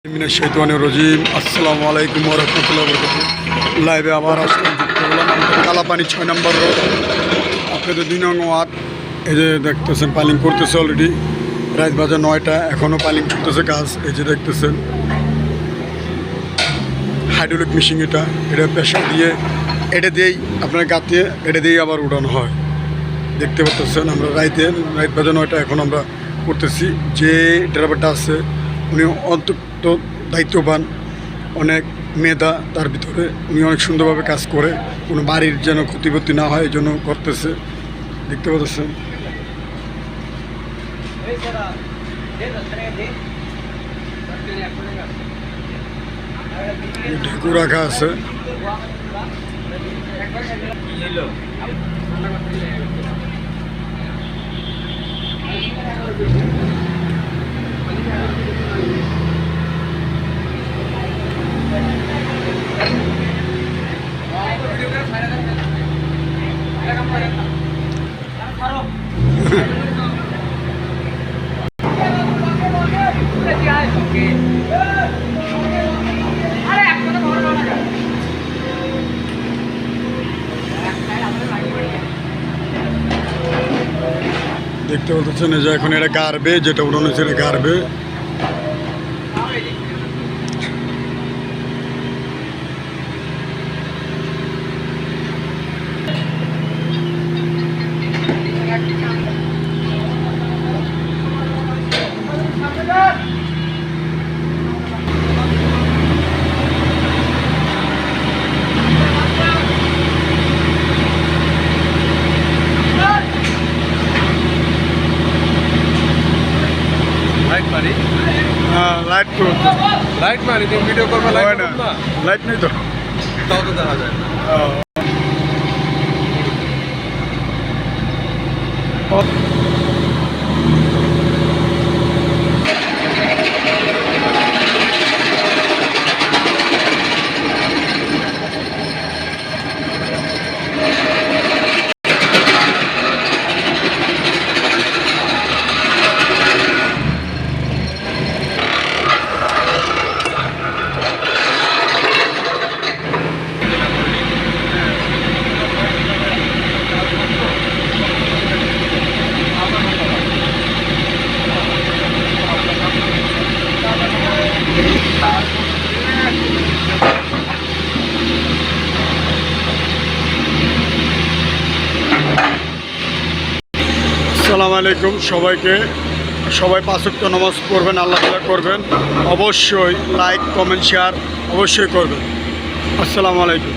রজিম আসসালামু আলাইকুম ওয়া রাহমাতুল্লাহি ওয়া বারাকাতুহু। লাইভে আবার আসলাম, যুক্ত হলাম। আমাদের কালাপানি 6 নম্বর রোড, আপনাদের 2 নং ওয়ার্ড। এই যে দেখতেছেন পাইলিং করতেছে অলরেডি, রাত বাজে 9টা, এখনও পাইলিং করতেছে কাজ। এই যে দেখতেছেন হাইড্রোলিক মেশিন, এটা প্রেশার দিয়ে এটা দিয়েই আপনার গাঁথিয়ে এটা দিয়েই আবার উড়ানো হয়। দেখতে পাচ্ছেন আমরা রাত বাজে 9টা, এখন আমরা করতেছি। যে ড্রাইভারটা আছে উনি অত্যন্ত দায়িত্ববান, অনেক মেধা তার ভিতরে, উনি অনেক সুন্দরভাবে কাজ করে, কোনো বাড়ির যেন ক্ষতিপতি না হয় এই জন্য করতেছে। দেখতে পাচ্ছেন ঢেকু রাখা আছে। দেখতে পাচ্ছেন যে এখন এটা গাড়বে, যেটা উড়ানো হয়েছে এটা গাড়বে। লাইট তো লাইট মারি তুমি ভিডিও করবে, লাইট না, না লাইট নেই তো, তাও তো দেখা যায় না। আসসালামু আলাইকুম সবাইকে। সবাই 5 ওয়াক্ত নামাজ পড়বেন, আল্লাহ তাআলা করবেন। অবশ্যই লাইক কমেন্ট শেয়ার অবশ্যই করবেন। আসসালামু আলাইকুম।